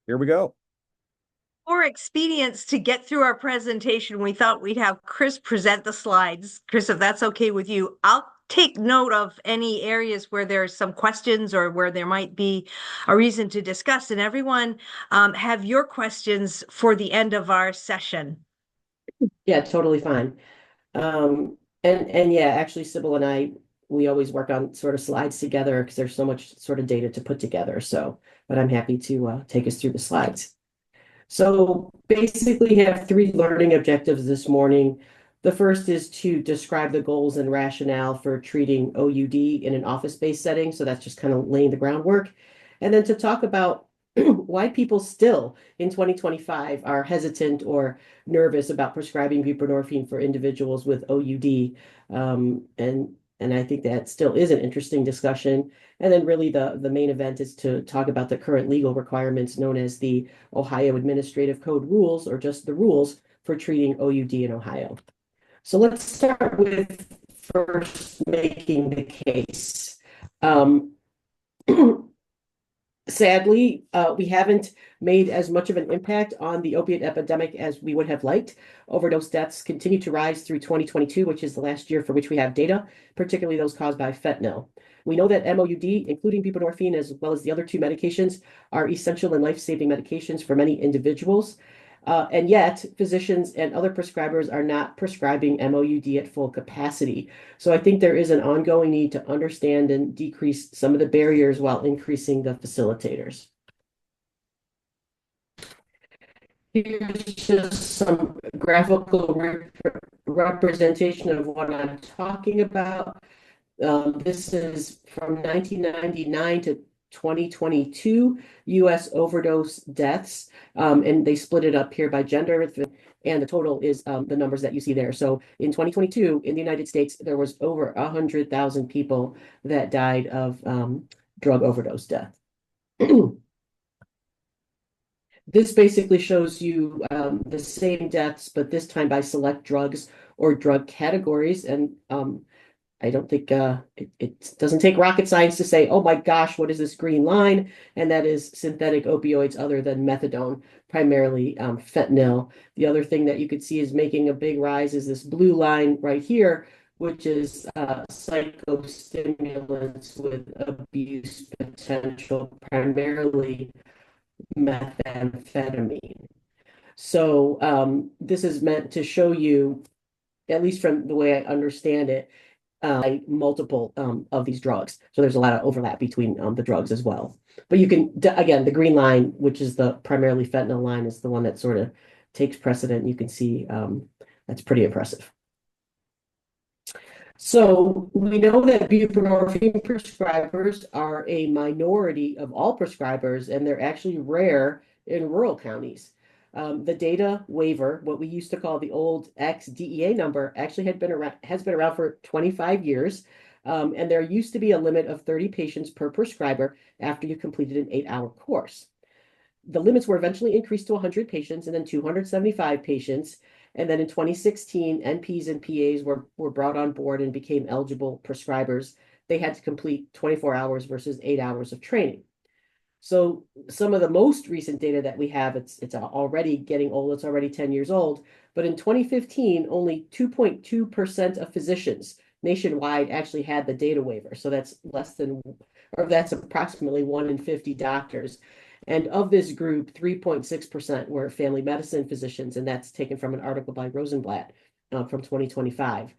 Here we go. For expedience to get through our presentation, we thought we'd have Chris present the slides. Chris, if that's okay with you, I'll take note of any areas where there's some questions or where there might be a reason to discuss. And everyone, have your questions for the end of our session. Yeah, totally fine. And yeah, actually, Sybil and I, we always work on sort of slides together because there's so much sort of data to put together. So, but I'm happy to take us through the slides. So basically, you have three learning objectives this morning. The first is to describe the goals and rationale for treating OUD in an office-based setting. So that's just kind of laying the groundwork. And then to talk about why people still in 2025 are hesitant or nervous about prescribing buprenorphine for individuals with OUD. And I think that still is an interesting discussion. And then really the main event is to talk about the current legal requirements known as the Ohio Administrative Code rules, or just the rules for treating OUD in Ohio. So let's start with first making the case. Um, Sadly, we haven't made as much of an impact on the opiate epidemic as we would have liked. Overdose deaths continue to rise through 2022, which is the last year for which we have data, particularly those caused by fentanyl. We know that MOUD, including buprenorphine as well as the other two medications, are essential and life-saving medications for many individuals. And yet, physicians and other prescribers are not prescribing MOUD at full capacity. So I think there is an ongoing need to understand and decrease some of the barriers while increasing the facilitators. Here's just some graphical representation of what I'm talking about. This is from 1999 to 2022 U.S. overdose deaths, and they split it up here by gender, and the total is the numbers that you see there. So in 2022, in the United States, there was over 100,000 people that died of drug overdose death. This basically shows you the same deaths, but this time by select drugs or drug categories. And I don't think it doesn't take rocket science to say, oh my gosh, what is this green line? And that is synthetic opioids other than methadone, primarily fentanyl. The other thing that you could see is making a big rise is this blue line right here, which is psychostimulants with abuse potential, primarily methamphetamine. So this is meant to show you, at least from the way I understand it, multiple of these drugs. So there's a lot of overlap between the drugs as well. But you can, again, the green line, which is the primarily fentanyl line, is the one that sort of takes precedent. You can see that's pretty impressive. So we know that buprenorphine prescribers are a minority of all prescribers, and they're actually rare in rural counties. The data waiver, what we used to call the old XDEA number, actually has been around for 25 years. And there used to be a limit of 30 patients per prescriber after you completed an 8-hour course. The limits were eventually increased to 100 patients and then 275 patients. And then in 2016, NPs and PAs were brought on board and became eligible prescribers. They had to complete 24 hours versus 8 hours of training. So some of the most recent data that we have, it's already getting old, it's already 10 years old. But in 2015, only 2.2% of physicians nationwide actually had the data waiver. So that's that's approximately 1 in 50 doctors. And of this group, 3.6% were family medicine physicians, and that's taken from an article by Rosenblatt from 2025.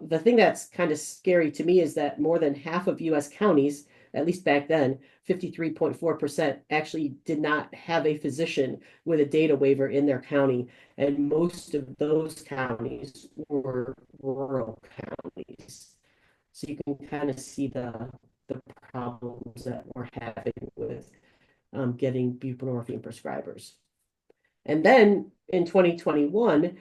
The thing that's kind of scary to me is that more than half of US counties, at least back then, 53.4% actually did not have a physician with a data waiver in their county. And most of those counties were rural counties. So you can kind of see the problems that we're having with getting buprenorphine prescribers. And then in 2021,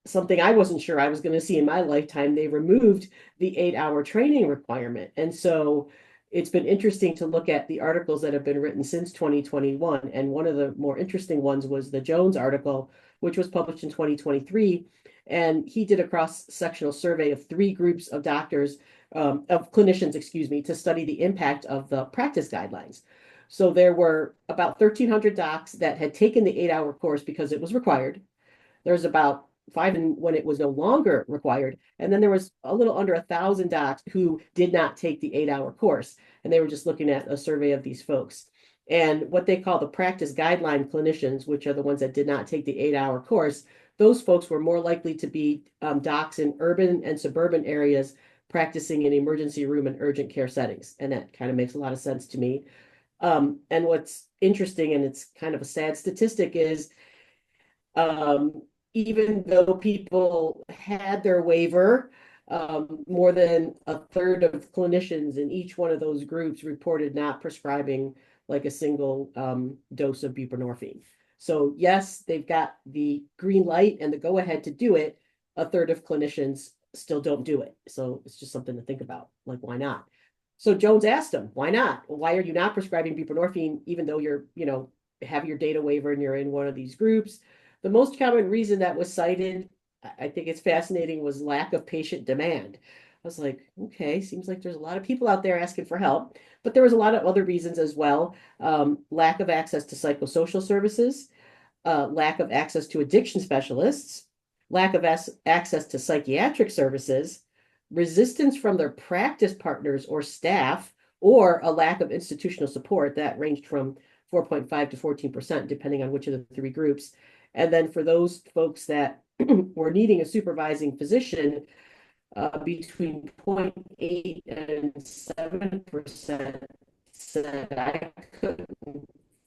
something I wasn't sure I was going to see in my lifetime, they removed the 8-hour training requirement. And so it's been interesting to look at the articles that have been written since 2021. And one of the more interesting ones was the Jones article, which was published in 2023. And he did a cross-sectional survey of 3 groups of doctors, of clinicians, excuse me, to study the impact of the practice guidelines. So there were about 1,300 docs that had taken the 8-hour course because it was required. There's about five when it was no longer required. And then there was a little under 1,000 docs who did not take the 8-hour course. And they were just looking at a survey of these folks. And what they call the practice guideline clinicians, which are the ones that did not take the 8-hour course, those folks were more likely to be docs in urban and suburban areas practicing in emergency room and urgent care settings. And that kind of makes a lot of sense to me. And what's interesting, and it's kind of a sad statistic, is even though people had their waiver, more than a third of clinicians in each one of those groups reported not prescribing like a single dose of buprenorphine. So yes, they've got the green light and the go ahead to do it. A third of clinicians still don't do it. So it's just something to think about. Like, why not? So Jones asked him, why not? Why are you not prescribing buprenorphine, even though you're, have your data waiver and you're in one of these groups? The most common reason that was cited, I think it's fascinating, was lack of patient demand. I was like, okay, seems like there's a lot of people out there asking for help, but there was a lot of other reasons as well. Lack of access to psychosocial services, lack of access to addiction specialists, lack of access to psychiatric services, resistance from their practice partners or staff, or a lack of institutional support that ranged from 4.5 to 14%, depending on which of the three groups. And then for those folks that were needing a supervising physician, between 0.8 and 7% said I couldn't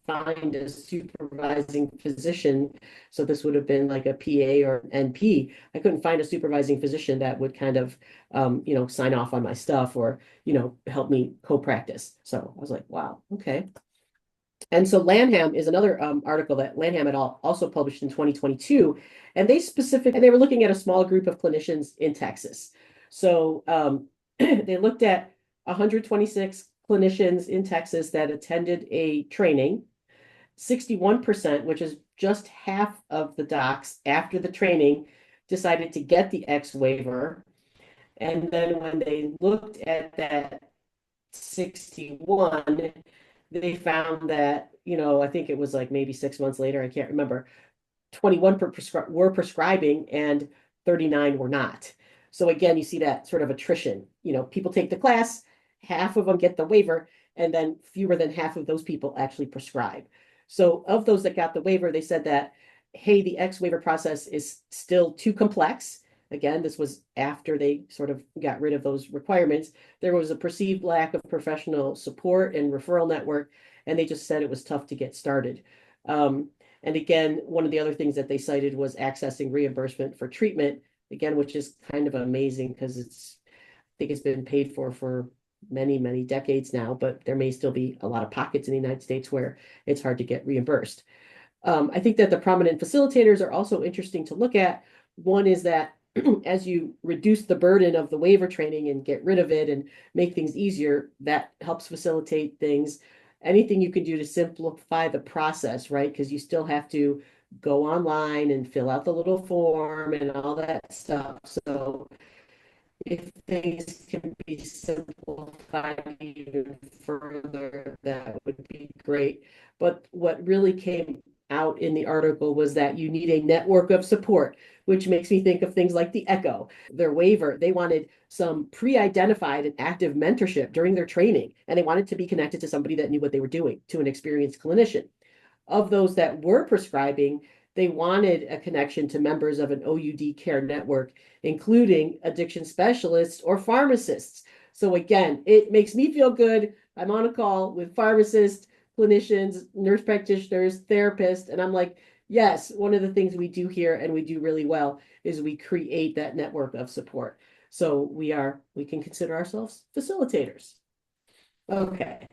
find a supervising physician. So this would have been like a PA or NP. I couldn't find a supervising physician that would kind of, sign off on my stuff or, help me co-practice. So I was like, wow, okay. And so Lanham is another article that Lanham et al. Also published in 2022, and they were looking at a small group of clinicians in Texas. So they looked at 126 clinicians in Texas that attended a training. 61%, which is just half of the docs after the training, decided to get the X waiver. And then when they looked at that 61, they found that, I think it was like maybe 6 months later, I can't remember, 21 were prescribing and 39 were not. So again, you see that sort of attrition. People take the class, half of them get the waiver, and then fewer than half of those people actually prescribe. So of those that got the waiver, they said that, hey, the X waiver process is still too complex. Again, this was after they sort of got rid of those requirements. There was a perceived lack of professional support and referral network, and they just said it was tough to get started. And again, one of the other things that they cited was accessing reimbursement for treatment, again, which is kind of amazing because I think it's been paid for many, many decades now, but there may still be a lot of pockets in the United States where it's hard to get reimbursed. I think that the prominent facilitators are also interesting to look at. One is that as you reduce the burden of the waiver training and get rid of it and make things easier, that helps facilitate things. Anything you can do to simplify the process, right? Because you still have to go online and fill out the little form and all that stuff. So if things can be simplified even further, that would be great. But what really came out in the article was that you need a network of support, which makes me think of things like the ECHO. Their waiver, they wanted some pre-identified and active mentorship during their training, and they wanted to be connected to somebody that knew what they were doing, to an experienced clinician. Of those that were prescribing, they wanted a connection to members of an OUD care network, including addiction specialists or pharmacists. So again, it makes me feel good. I'm on a call with pharmacists, clinicians, nurse practitioners, therapists, and I'm like, yes, one of the things we do here and we do really well is we create that network of support. So we can consider ourselves facilitators. Okay.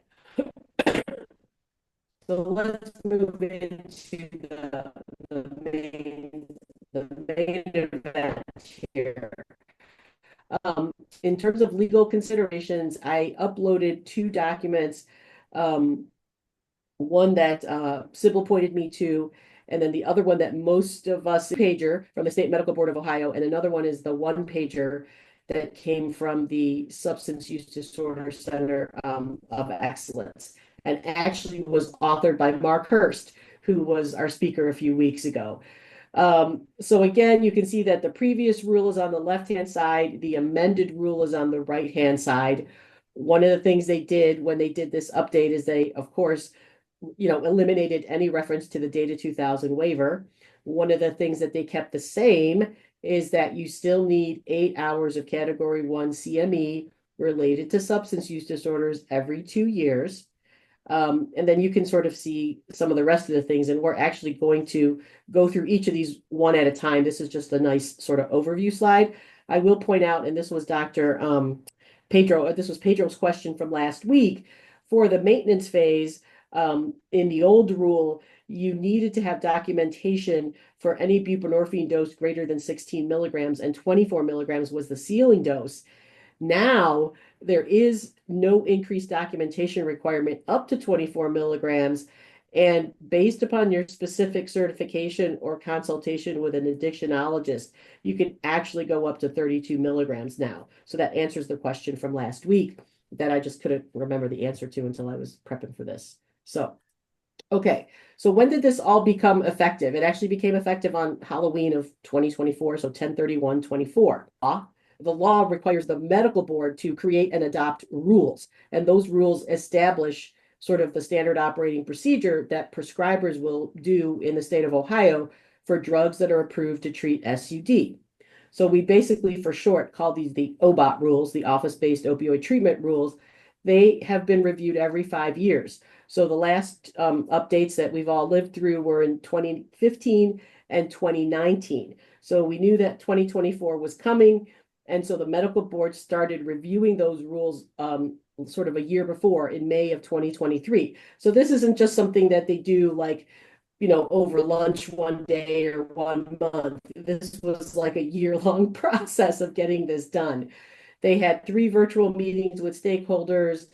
So let's move into the main event here. In terms of legal considerations, I uploaded 2 documents. One that Sybil pointed me to, and then the other one that most of us pager from the State Medical Board of Ohio, and another one is the one pager that came from the Substance Use Disorder Center of Excellence. and actually was authored by Mark Hurst, who was our speaker a few weeks ago. So again, you can see that the previous rule is on the left-hand side, the amended rule is on the right-hand side. One of the things they did when they did this update is they, of course, eliminated any reference to the Data 2000 waiver. One of the things that they kept the same is that you still need 8 hours of Category 1 CME related to substance use disorders every 2 years. And then you can sort of see some of the rest of the things, and we're actually going to go through each of these one at a time. This is just a nice sort of overview slide. I will point out, and this was this was Pedro's question from last week, for the maintenance phase, in the old rule, you needed to have documentation for any buprenorphine dose greater than 16 milligrams, and 24 milligrams was the ceiling dose. Now, there is no increased documentation requirement up to 24 milligrams. And based upon your specific certification or consultation with an addictionologist, you can actually go up to 32 milligrams now. So that answers the question from last week that I just couldn't remember the answer to until I was prepping for this. So, okay. So when did this all become effective? It actually became effective on Halloween of 2024, so 10/31/24. The law requires the medical board to create and adopt rules, and those rules establish sort of the standard operating procedure that prescribers will do in the state of Ohio for drugs that are approved to treat SUD. So we basically, for short, call these the OBOT rules, the office-based opioid treatment rules. They have been reviewed every 5 years. So the last updates that we've all lived through were in 2015 and 2019. So we knew that 2024 was coming. And so the medical board started reviewing those rules sort of a year before, in May of 2023. So this isn't just something that they do like, over lunch one day or 1 month. This was like a year-long process of getting this done. They had 3 virtual meetings with stakeholders.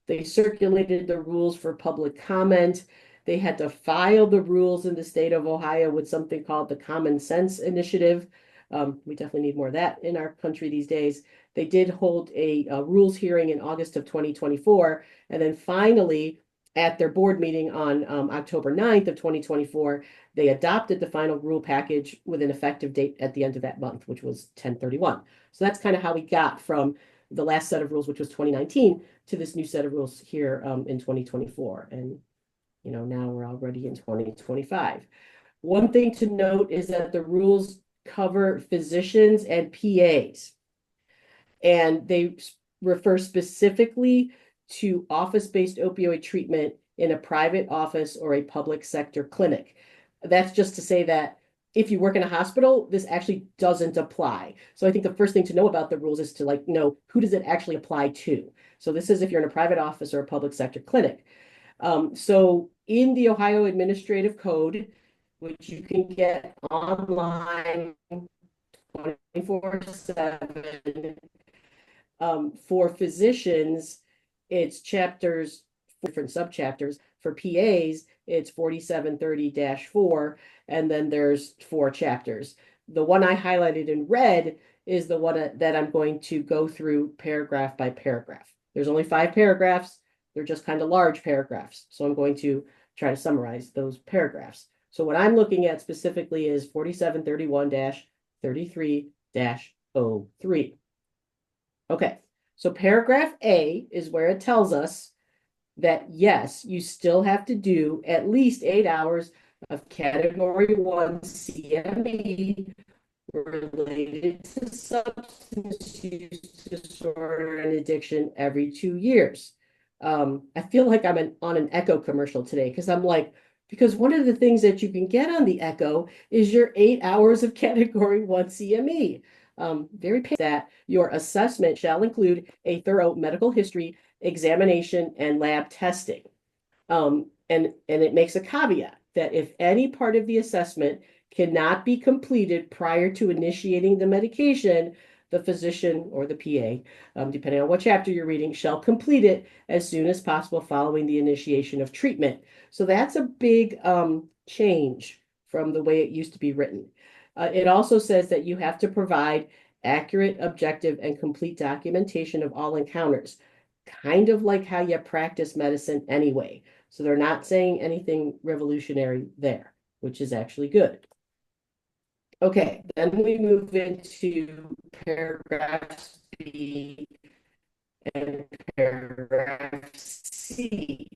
They circulated the rules for public comment. They had to file the rules in the state of Ohio with something called the Common Sense Initiative. We definitely need more of that in our country these days. They did hold a rules hearing in August of 2024. And then finally, at their board meeting on October 9th of 2024, they adopted the final rule package with an effective date at the end of that month, which was 10/31. So that's kind of how we got from the last set of rules, which was 2019, to this new set of rules here in 2024. And, now we're already in 2025. One thing to note is that the rules cover physicians and PAs, and they refer specifically to office-based opioid treatment in a private office or a public sector clinic. That's just to say that if you work in a hospital, this actually doesn't apply. So I think the first thing to know about the rules is to know who does it actually apply to. So this is if you're in a private office or a public sector clinic. So in the Ohio Administrative Code, which you can get online 24/7, for physicians, it's chapters, different subchapters. For PAs, it's 4730-4, and then there's 4 chapters. The one I highlighted in red is the one that I'm going to go through paragraph by paragraph. There's only 5 paragraphs. They're just kind of large paragraphs. So I'm going to try to summarize those paragraphs. So what I'm looking at specifically is 4731-33-03. Okay, so paragraph A is where it tells us that, yes, you still have to do at least 8 hours of Category 1 CME related to substance use disorder and addiction every 2 years. I feel like I'm on an Echo commercial today, because I'm like, because one of the things that you can get on the Echo is your 8 hours of Category 1 CME. Very that your assessment shall include a thorough medical history, examination, and lab testing. And it makes a caveat that if any part of the assessment cannot be completed prior to initiating the medication, the physician or the PA, depending on what chapter you're reading, shall complete it as soon as possible following the initiation of treatment. So that's a big change from the way it used to be written. It also says that you have to provide accurate, objective, and complete documentation of all encounters. kind of like how you practice medicine anyway. So they're not saying anything revolutionary there, which is actually good. Okay, then we move into paragraphs B and paragraph C.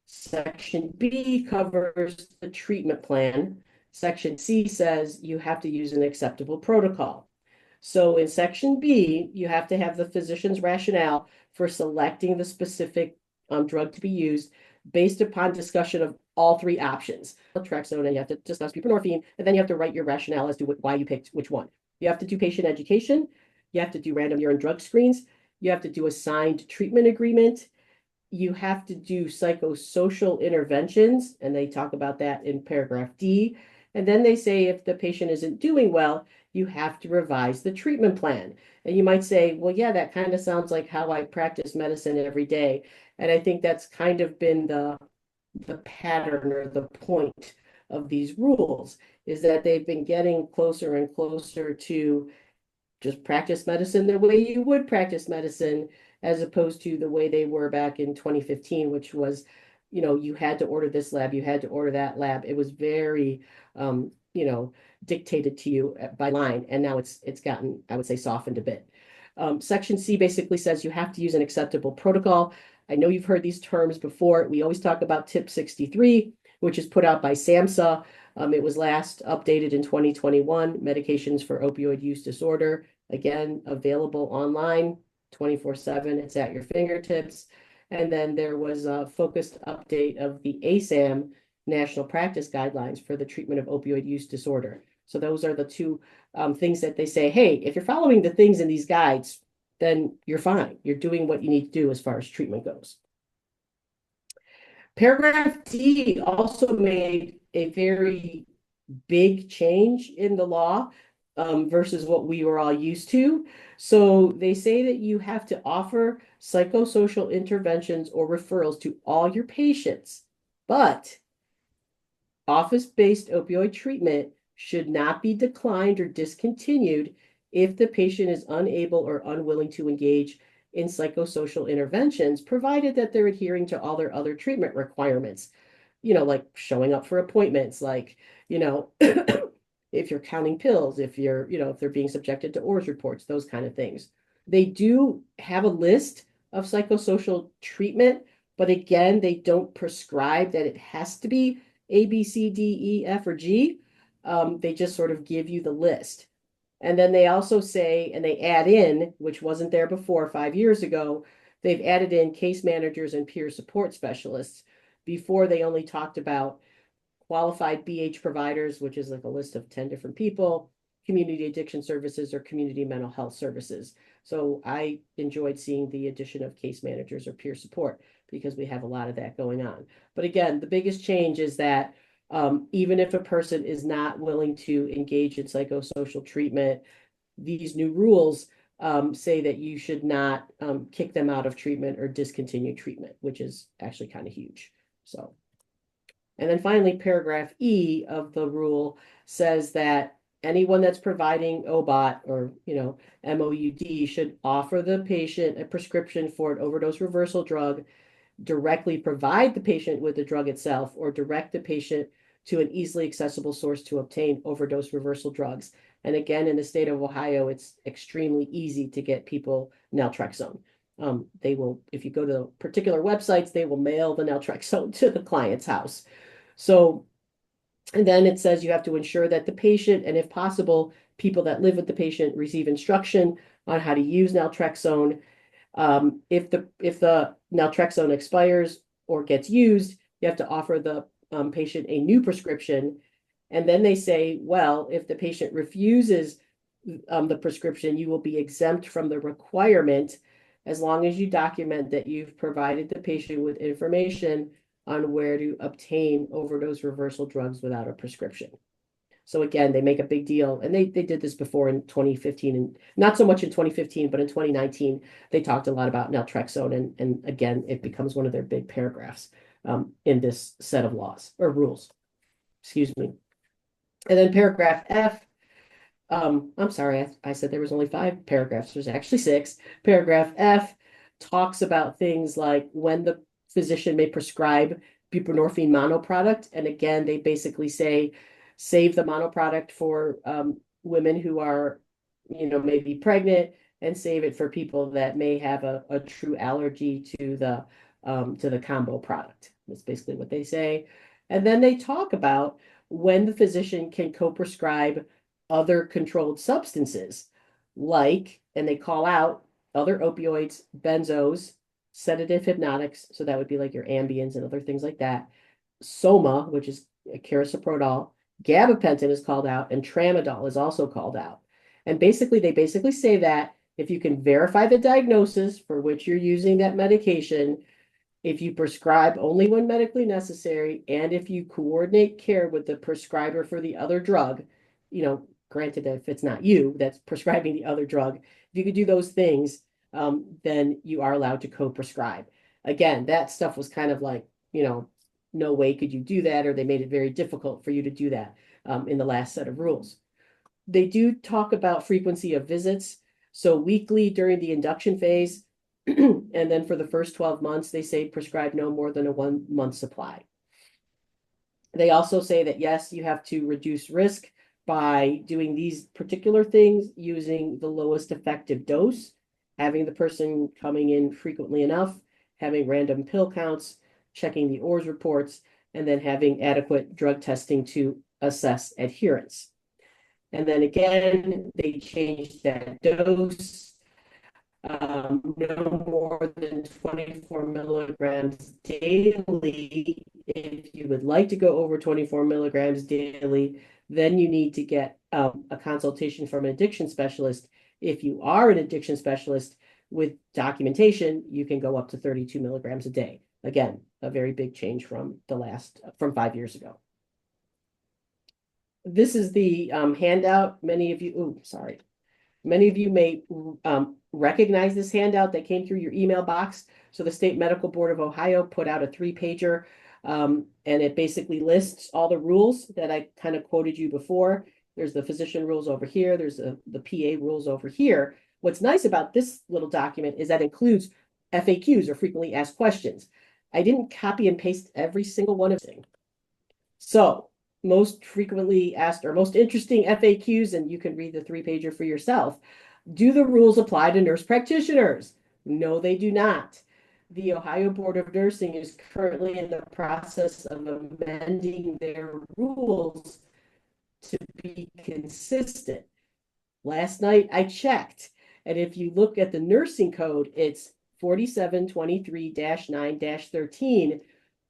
Section B covers the treatment plan. Section C says you have to use an acceptable protocol. So in section B, you have to have the physician's rationale for selecting the specific drug to be used based upon discussion of all three options. Naltrexone, and you have to discuss buprenorphine, and then you have to write your rationale as to why you picked which one. You have to do patient education. You have to do random urine drug screens. You have to do a signed treatment agreement. You have to do psychosocial interventions, and they talk about that in paragraph D. And then they say if the patient isn't doing well, you have to revise the treatment plan. And you might say, well, yeah, that kind of sounds like how I practice medicine every day. And I think that's kind of been the pattern or the point of these rules, is that they've been getting closer and closer to just practice medicine the way you would practice medicine, as opposed to the way they were back in 2015, which was, you had to order this lab, you had to order that lab. It was very, dictated to you by line. And now it's gotten, I would say, softened a bit. Section C basically says you have to use an acceptable protocol. I know you've heard these terms before. We always talk about tip 63, which is put out by SAMHSA. It was last updated in 2021, medications for opioid use disorder. Again, available online 24/7. It's at your fingertips. And then there was a focused update of the ASAM National Practice Guidelines for the treatment of opioid use disorder. So those are the two things that they say, hey, if you're following the things in these guides, then you're fine. You're doing what you need to do as far as treatment goes. Paragraph D also made a very big change in the law versus what we were all used to. So they say that you have to offer psychosocial interventions or referrals to all your patients, but office-based opioid treatment should not be declined or discontinued if the patient is unable or unwilling to engage in psychosocial interventions, provided that they're adhering to all their other treatment requirements, like showing up for appointments, like, if you're counting pills, if they're being subjected to ORS reports, those kind of things. They do have a list of psychosocial treatment, but again, they don't prescribe that it has to be A, B, C, D, E, F, or G. They just sort of give you the list. And then they also say, and they add in, which wasn't there before 5 years ago, they've added in case managers and peer support specialists. Before, they only talked about qualified BH providers, which is like a list of 10 different people, community addiction services, or community mental health services. So I enjoyed seeing the addition of case managers or peer support because we have a lot of that going on. But again, the biggest change is that even if a person is not willing to engage in psychosocial treatment, these new rules say that you should not kick them out of treatment or discontinue treatment, which is actually kind of huge. So, and then finally, paragraph E of the rule says that anyone that's providing OBOT or, MOUD should offer the patient a prescription for an overdose reversal drug, directly provide the patient with the drug itself, or direct the patient to an easily accessible source to obtain overdose reversal drugs. And again, in the state of Ohio, it's extremely easy to get people naltrexone. They will, if you go to particular websites, they will mail the naltrexone to the client's house. So, and then it says you have to ensure that the patient, and if possible, people that live with the patient receive instruction on how to use naltrexone. If the naltrexone expires or gets used, you have to offer the patient a new prescription. And then they say, well, if the patient refuses the prescription, you will be exempt from the requirement as long as you document that you've provided the patient with information on where to obtain overdose reversal drugs without a prescription. So again, they make a big deal, and they did this before in 2015, and not so much in 2015, but in 2019, they talked a lot about naltrexone, and again, it becomes one of their big paragraphs in this set of laws or rules. Excuse me. And then paragraph F, I'm sorry, I said there was only 5 paragraphs. There's actually 6. Paragraph F talks about things like when the physician may prescribe buprenorphine monoproduct. And again, they basically say, save the monoproduct for women who are, maybe pregnant, and save it for people that may have a true allergy to the combo product. That's basically what they say. And then they talk about when the physician can co-prescribe other controlled substances, like, and they call out other opioids, benzos, sedative hypnotics. So that would be like your Ambiens and other things like that. Soma, which is carisoprodol, gabapentin is called out, and tramadol is also called out. And basically, they basically say that if you can verify the diagnosis for which you're using that medication, if you prescribe only when medically necessary, and if you coordinate care with the prescriber for the other drug, granted, if it's not you that's prescribing the other drug, if you could do those things, then you are allowed to co-prescribe. Again, that stuff was kind of like, no way could you do that, or they made it very difficult for you to do that in the last set of rules. They do talk about frequency of visits. So weekly during the induction phase, and then for the first 12 months, they say prescribe no more than a 1 month supply. They also say that, yes, you have to reduce risk by doing these particular things, using the lowest effective dose, having the person coming in frequently enough, having random pill counts, checking the ORS reports, and then having adequate drug testing to assess adherence. And then again, they changed that dose, no more than 24 milligrams daily. If you would like to go over 24 milligrams daily, then you need to get a consultation from an addiction specialist. If you are an addiction specialist with documentation, you can go up to 32 milligrams a day. Again, a very big change from 5 years ago. This is the handout. Many of you may recognize this handout that came through your email box. So the State Medical Board of Ohio put out a 3-pager, and it basically lists all the rules that I kind of quoted you before. There's the physician rules over here. There's the PA rules over here. What's nice about this little document is that it includes FAQs, or frequently asked questions. I didn't copy and paste every single one of them. So most frequently asked or most interesting FAQs, and you can read the 3-pager for yourself. Do the rules apply to nurse practitioners? No, they do not. The Ohio Board of Nursing is currently in the process of amending their rules to be consistent. Last night I checked, and if you look at the nursing code, it's 4723-9-13.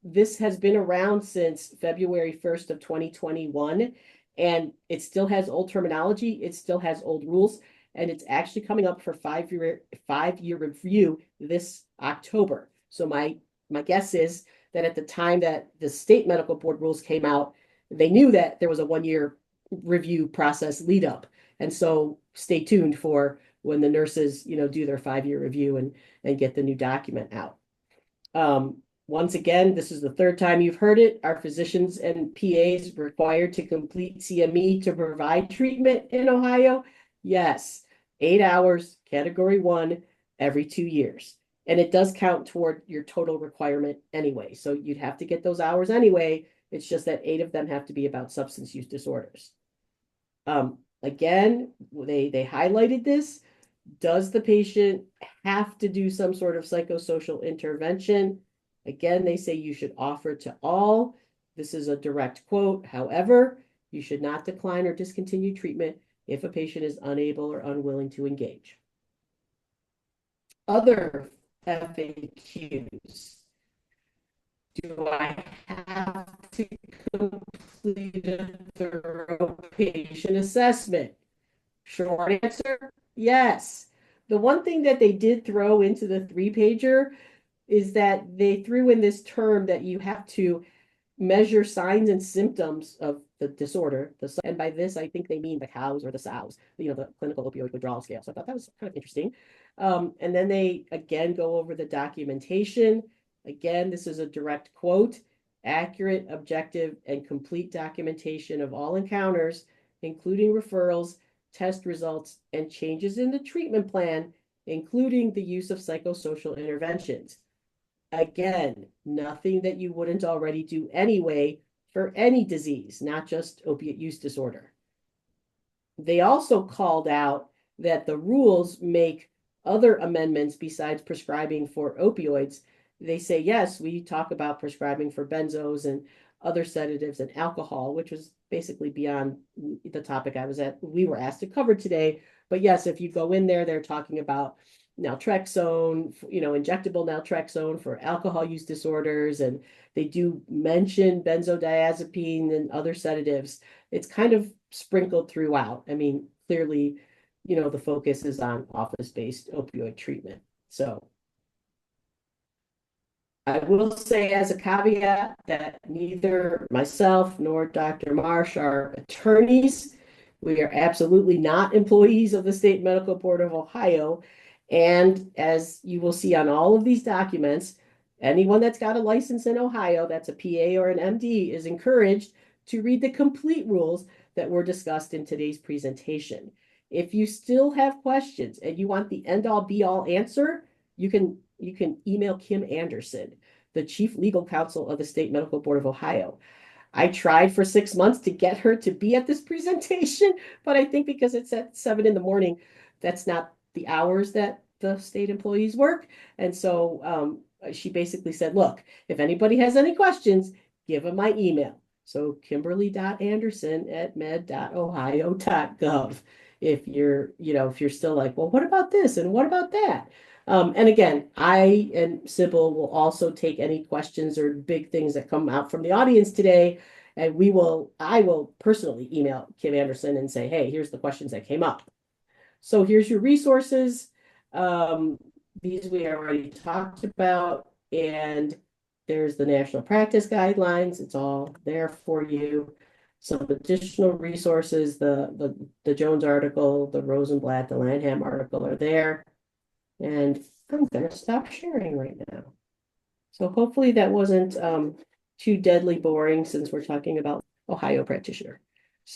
This has been around since February 1st of 2021, and it still has old terminology, it still has old rules, and it's actually coming up for 5-year review this October. So my guess is that at the time that the state medical board rules came out, they knew that there was a 1-year review process lead up. And so stay tuned for when the nurses, do their 5-year review and get the new document out. Once again, this is the 3rd time you've heard it. Are physicians and PAs required to complete CME to provide treatment in Ohio? Yes, 8 hours, category 1, every 2 years. And it does count toward your total requirement anyway. So you'd have to get those hours anyway. It's just that 8 of them have to be about substance use disorders. Again, they highlighted this. Does the patient have to do some sort of psychosocial intervention? Again, they say you should offer to all. This is a direct quote. However, you should not decline or discontinue treatment if a patient is unable or unwilling to engage. Other FAQs. Do I have to complete a thorough patient assessment? Short answer, yes. The one thing that they did throw into the 3-pager is that they threw in this term that you have to measure signs and symptoms of the disorder. And by this, I think they mean the COWS or the SOWS, the clinical opioid withdrawal scale. So I thought that was kind of interesting. And then they, again, go over the documentation. Again, this is a direct quote: accurate, objective, and complete documentation of all encounters, including referrals, test results, and changes in the treatment plan, including the use of psychosocial interventions. Again, nothing that you wouldn't already do anyway for any disease, not just opiate use disorder. They also called out that the rules make other amendments besides prescribing for opioids. They say, yes, we talk about prescribing for benzos and other sedatives and alcohol, which was basically beyond the topic we were asked to cover today. But yes, if you go in there, they're talking about naltrexone, injectable naltrexone for alcohol use disorders, and they do mention benzodiazepine and other sedatives. It's kind of sprinkled throughout. I mean, clearly, the focus is on office-based opioid treatment. So I will say as a caveat that neither myself nor Dr. Marsh are attorneys. We are absolutely not employees of the State Medical Board of Ohio. And as you will see on all of these documents, anyone that's got a license in Ohio, that's a PA or an MD, is encouraged to read the complete rules that were discussed in today's presentation. If you still have questions and you want the end-all be-all answer, you can email Kim Anderson, the Chief Legal Counsel of the State Medical Board of Ohio. I tried for 6 months to get her to be at this presentation, but I think because it's at 7 in the morning, that's not the hours that the state employees work. And so she basically said, look, if anybody has any questions, give them my email. So kimberly.anderson@med.ohio.gov. If you're still like, well, what about this? And what about that? And again, I and Sybil will also take any questions or big things that come out from the audience today. And I will personally email Kim Anderson and say, hey, here's the questions that came up. So here's your resources. These we already talked about, and there's the national practice guidelines. It's all there for you. Some additional resources, the Jones article, the Rosenblatt, the Lanham article are there. And I'm going to stop sharing right now. So hopefully that wasn't too deadly boring since we're talking about Ohio practitioner.